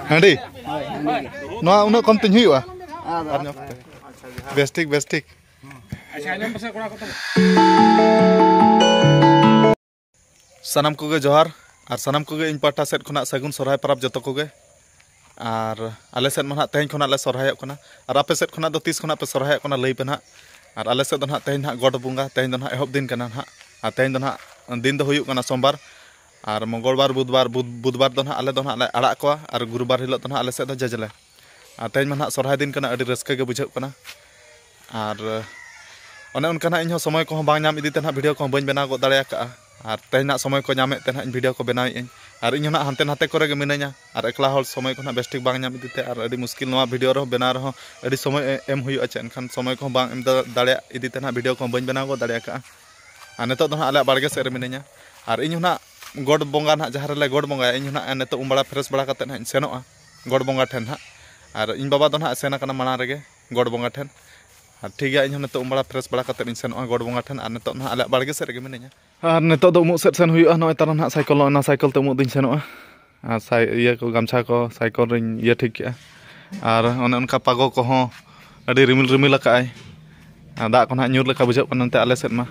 Handi Noa unak kom tin huyu Bestik Sanam koge johar ar sanam koge इन पाटा set खना सगुन सरहाय परब जतो कोगे और आले सेट मन तेहन खना ले सरहायक कना और आपे सेट खना दो 30 खना पे सरहायक कना लई पे ना और आले सेट दो ना तेहन ना गॉड बुंगा तेहन दो ना एहब दिन कना ना और तेहन दो ना दिन दो हुयुक कना सोमवार और मंगलवार बुधवार दो ना आले दो ना आड़ा को और गुरुवार हिलो दो ना आले सेट दो जजले और तेहन मन सरहाय दिन कना अडी रस्का गे बुझाव कना और ओने उनका ना इन समय को बांग नाम इदी ते ना वीडियो को बन बनाव गो दाड़े का और तेहना समय को नामे ते ना वीडियो को बनाव इन और इन हानते नाते करे गे मिनाया और एकला हल समय को ना बेस्टिक बांग नाम इदी ते और अडी मुश्किल नवा वीडियो रहो बना रहो अडी समय एम हुयुआ चे एनखान समय को बांग एम दाड़े इदी ते ना वीडियो को बन बनाव गो दाड़े का और नितो दो ना आले बाड़गे सेरे मिनाया और इन ना गॉड बोंगा ना जहां रे गॉड बोंगा इन ना नितो उमबड़ा फ्रेश बड़ा कते ना सेनोआ गॉड बोंगा ठेन ना और इन बाबा दो ना सेना कना माना रेगे गॉड बोंगा ठेन ठीक है इन नितो उमबड़ा फ्रेश बड़ा कते इन सेनोआ गॉड बोंगा ठेन और नितो ना आले बाड़गे सेरे गे मिनाया और नितो दो उमुक सेट सेन हुयुआ नय तारा ना साइकल ना साइकल ते उमुक दिन सेनोआ और इया को गामछा को साइकल रिन इया ठीक के और ओने उनका पागो को हो अडी रिमिल लकाय दा को ना न्यूर लका बुझाव कना ते आले सेट मा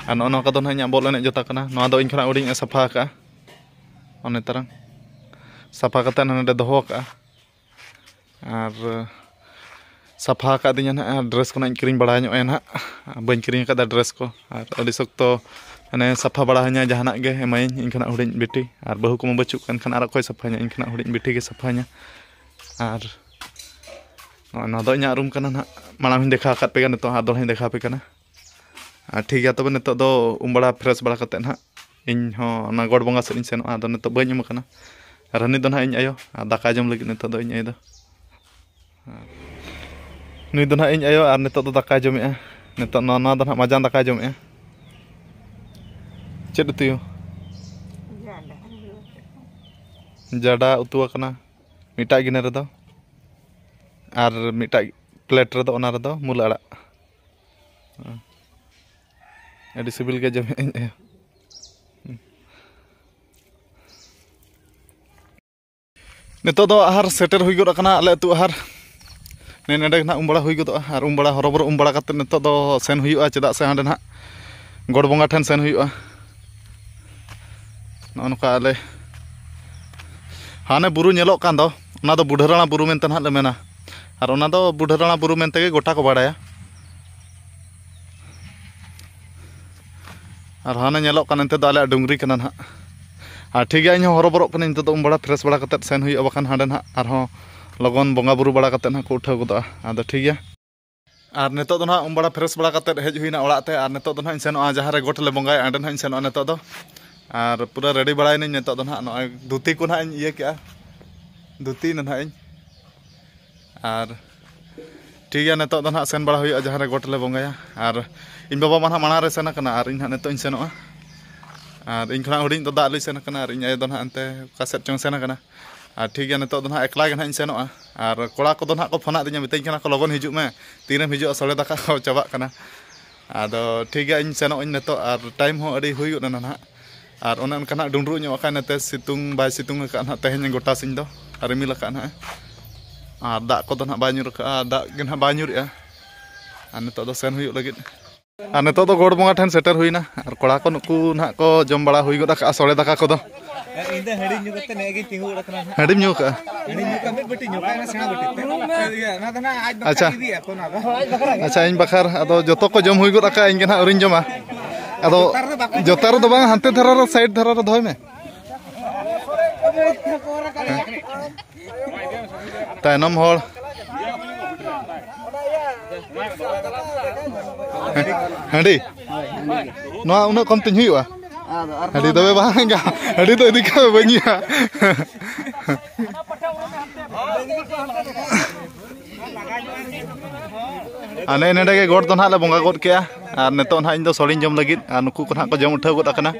और नो का दो ना इन बोल एने जोता कना नोआ दो इन खना उडिंग सफा का ओने तारा सफा कते ना नडे दोहो का और सफा का दिया ना ड्रेस को ना किरिंग बड़ा नो ना बन किरिंग का ड्रेस को और अडी सख्तो माने सफा बड़ा ह냐 जहाना गे एमाय इन खना हुडिंग बिटी और बहु को बचुक कन खना आर कोय सफा냐 इन खना हुडिंग बिटी गे सफा냐 और ना दो इन रूम कना ना माना हिं देखा काट पे नितो आदो हिं देखा पे कना ठीक है तब नितो दो उमबड़ा फ्रेश बड़ा कते ना इन हो ना गॉड बोंगा से इन सेनो आदो नितो बኝ उम कना और हनी दो ना इन आयो दाका जम लगी नितो दो इन आयो दो नुई दो ना इन आयो और नितो दो दाका जमे नितो ना दो ना मजान दाका जमे चेद तुयो जाडा उतुआ कना मिटा गिने रे दो और मिटा प्लेट रे दो ओना रे दो मूल आड़ा अडी सिबिल के जमे नितो दो आहार सेटर हुई गड कना आले तु आहार ने नेडे ना उमबड़ा हुई गद और उमबड़ा हरबर उमबड़ा कते नितो दो सेन हुयुआ चेदा से हांडे ना गॉड बोंगा ठेन सेन हुयुआ नका आले हाने बुरु नेलो कान दो ओना दो बुढ़ाराणा बुरु मेनते ना ले मेना और ओना दो बुढ़ाराणा बुरु मेनते गे गोटा को बाड़ाया और हाने नेलो कान एनते दो आले डुंगरी कना ना और ठीक है इन हरबरक कना नितो दो उमबड़ा फ्रेश बड़ा कते सेन हुयुआ बखान हांडे ना और हो लगन बोंगा बुरु बड़ा कते ना को उठाव गदा आदो ठीक है और नितो दो ना उमबड़ा फ्रेश बड़ा कते हेज हुइना ओड़ाते और नितो दो ना इन सेनोआ जहां रे गोट ले बोंगाय आंडे ना इन सेनोआ नितो दो और पूरा रेडी बड़ा इन नितो दो ना नय धुती को ना इन इये के धुती ना इन और ठीक है नितो दो ना सेन बड़ा हुइया जहां रे गोट ले बोंगाया और इन बाबा माना माना रे सेना कना और इन हा नितो इन सेनोआ और इन खना हुडिंग दो दा लई सेना कना और इन आय दो ना अंते कासेट चोंग सेना कना और ठीक है नितो दो ना एकला गे ना इन सेनोआ और कोड़ा को दो ना को फोना दिया मितई कना को लगन हिजुक में तीनम हिजुक सळे दाका को चाबा कना आदो ठीक है इन सेनो इन नितो और टाइम हो अडी हुई ना ना और ओने उनका डुंड्रु ᱧᱚᱜ का नते सितुंग बाय सितुंग का ना तेहन गोटा सिंह दो रिमिल का ना और दा को दो ना बाय ᱧᱩᱨ का दा गे ना बाय ᱧᱩᱨया और नितो दो सेन हुई लगित और नितो दो गॉड बोंगा ठन सेटर हुईना और कोड़ा को नुकु ना को जम बड़ा हुई गोदा का सळे दाका को दो इन दे हेडी ᱧᱩ कते नेगे तिंगु रखना हेडी ᱧᱩ का मिट बटी ᱧᱩ का ना सेना बटी ना दना आज बका दिया को ना अच्छा इन बखार अदो जतो को जम हुई गोदा का इन गे ना अरिन जमा अदो जोतार दो बांग हानते धरा रो साइड धरा रो धोय में तायनम होल हडी नोआ उना कम तिन हुयुआ हडी दबे बांगा हडी तो इदिका बनिया आने नेडे गे गोड तो ना ले बोंगा गोड केया और नितो ना इन दो सोलिन जम लगित और नुकु को ना को जम उठाव गोद आकना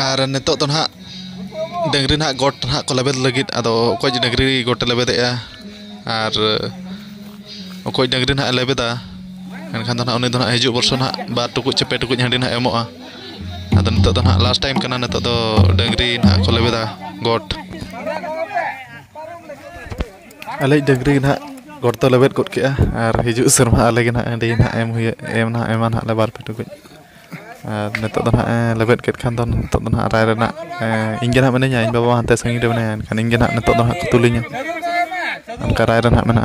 और नितो तो ना डंगरी ना गोट ना को लेबेद लगित आदो कोई डंगरी गोट लेबेदया और कोई डंगरी ना लेबेदा एनखान तो ना उनी तो ना हिजु बरसो ना बार टुकु चेपे टुकु हांडी ना एमोआ आदो नितो तो ना लास्ट टाइम कना नितो दो डंगरी ना गोट आले डंगरी ना गोट तो लेबेट गोट के और हिजु सर्मा आले ना अंडी ना एम ना ले बार पेटु कुछ नितो दो ना लेबेट के खान दो नितो दो ना राय रना इंगे ना मने इन बाबा हंते संगी दे मने खान इंगे ना नितो दो ना तुलिnya angka राय रना मना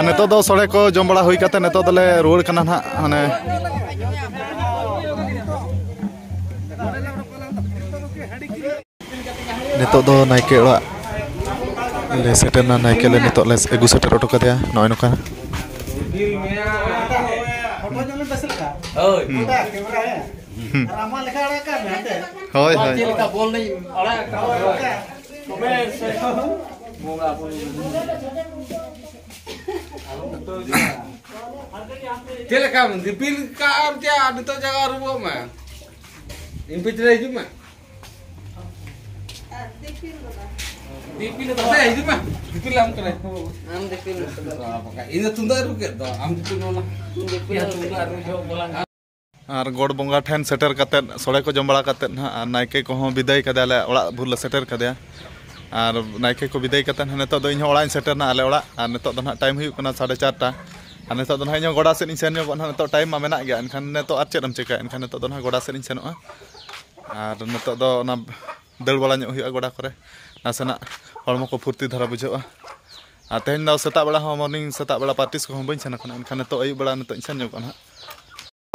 नितो दो सोड़े को जम बड़ा हुई काते नितो दले रुआड़ कना ना हाने नितो दो नायके ओड़ा ले सेटरना नायके ले नितो ले एगु सेटर ओटो कदया नय नका होय होय Tila kamu dipil ka artia adu to jaga rubo ma. Impitra hidup ma. Dipil to saya hidup ma. Dipil am kare. Am dipil. Ini tunda ruke do am dipil na. Dipil tunda ruke bolang. और गोड़ बंगा ठेन shutter कते सोड़े को जम बड़ा कते ना Nike को हम विदाई कदाले ओड़ा भूल सेटर कदया और नायके को विदाई कते नितो दो इन ओड़ा सेटर ना आले ओड़ा और नितो दो ना टाइम हुई कना 4:30 और नितो दो ना इन गोड़ा से इन सेन नितो टाइम मा मेना गया एनखान नितो आर चेदम चिका एनखान नितो दो ना गोड़ा से इन सेनोआ और नितो दो ना दल बड़ा ᱧᱚᱜ हुई गोड़ा करे नासेना हड़मो को फुर्ती धरा बुझावा और तेहन दो सेता बेला हो मॉर्निंग सेता बेला पार्टिस को हम बइन सेन कना एनखान नितो अयु बेला नितो इन सेन ᱧᱚᱜ कना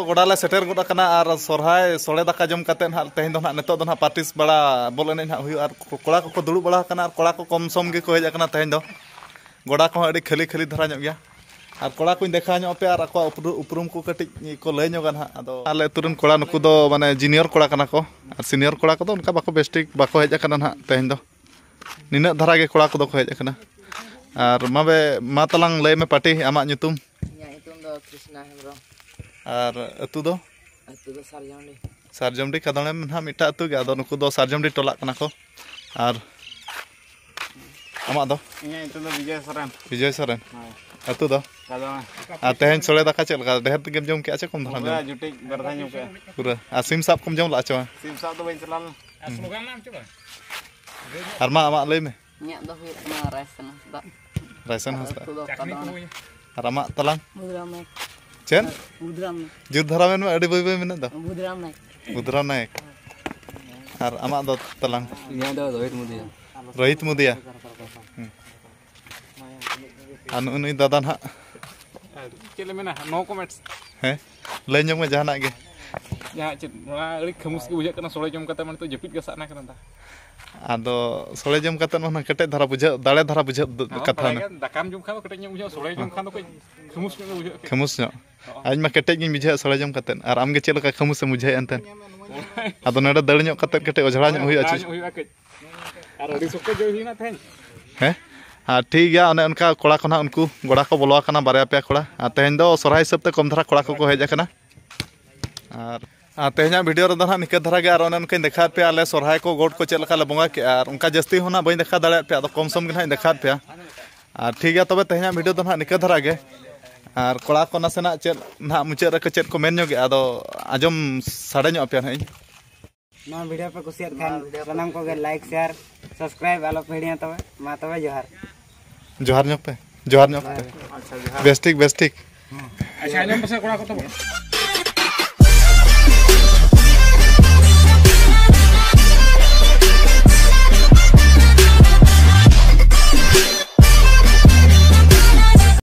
गोड़ा ले सेटर गोड़ा कना और सोरहाय सोड़े दाका जम कते ना तेहन दो ना नितो दो ना पार्टिस बड़ा बोल एने ना हुई और कोड़ा को दुड़ुब बड़ा कना और कोड़ा को कम सम गे को हेज कना तेहन दो गोड़ा को अड़ी खाली खाली धरा ᱧᱚᱜ गया और कोड़ा को देखा ᱧᱚᱜ पे और अको उपरुम को कटिज को लय ᱧᱚᱜ ना आदो आले तुरन कोड़ा नुकु दो माने जूनियर कोड़ा कना को और सीनियर कोड़ा को दो उनका बाको बेस्टिक बाको हेज कना ना तेहन दो निना धरा गे कोड़ा को दो को हेज कना और माबे मा तलांग लय में पार्टी आमा ᱧᱩᱛᱩᱢ ᱧᱩᱛᱩᱢ ᱫᱚ कृष्णा हेम्ब्रम और अतु दो सारजमडी कदम ना मिटा अतु गे आदो नुकु दो सारजमडी टोला कना को और आमा दो विजय सरन अतु दो आ तेहन सोड़े दाका चल का ढेर गेम जम के आछे कम धरा में जुटे बरधा ᱧᱚᱜ के पूरा आ सिम साप कम जम लाचो सिम साब दो बइन चलाल Slogan nam coba. और मा आमा लय में ᱧᱟᱜ ᱫᱚ ᱦᱩᱭᱩᱜ ᱠᱟᱱᱟ ᱨᱟᱭᱥᱟᱱ ᱦᱟᱸᱥᱫᱟ रायसन हंसदा ᱟᱹᱛᱩ ᱫᱚ ᱠᱟᱫᱚᱱ और आमा तलांग ᱵᱩᱫᱽᱨᱟᱢ नायक चेन ᱵᱩᱫᱽᱨᱟᱢ जुर धरा में अड़ी बई बई मिनट दो ᱵᱩᱫᱽᱨᱟᱢ नायक उदरा नायक और आमा दो तलांग ᱤᱧᱟᱹᱜ ᱫᱚ ᱨᱳᱦᱤᱛ ᱢᱩᱫᱤᱭᱟ रोहित मुदिया और नुई दादा ना Cile mena no comments. हैं लय ᱧᱚᱜ में जहाना गे Ya cit na ri khamus ki bujak kana sore jom kata man to jepit ga sana kana ta. आदो सोड़े जम कते ना कटे धरा बुझे दाड़े धरा बुझे कथा ना Dakam jom khan kata nyam bujak sore jom khan ko khamus ki bujak. खमुस ᱧᱚᱜ आज मा कटे गिन बुझे सोड़े जम कते और आम गे चेल का खमुस से बुझे एनते आदो नडे दड़ ᱧᱚᱜ कते कटे ओझड़ा ᱧᱚᱜ हुई अछि Ar adi sokko jo hina then. हैं हाँ ठीक गया अने उनका कोड़ा को ना उनको गोड़ा को बोलवा कना बारया पे कोड़ा तेहन दो सोरहाय हिसाब ते कम धरा कोड़ा को हेज कना और तेहना वीडियो रे ना निके धरा गया और उनके देखा पे आले सोरहाय को गोड को चलका ले बंगा के और उनका जस्ती होना बई देखा दाड़े पे तो कम सम के ना देखा पे और ठीक गया तबे तेहना वीडियो तो ना निके धरा गे और कोड़ा को नासेना चेल ना मुचे रे चेल को मेन गे आदो आजम साड़े ᱧᱚᱜ पे हई ना वीडियो पे कुसियत खान सनम को के लाइक शेयर सब्सक्राइब आलो पेड़िया तबे मा तबे जोहार ᱧᱚᱜ पे बेस्टिक Acha nyam pasa kora ko to.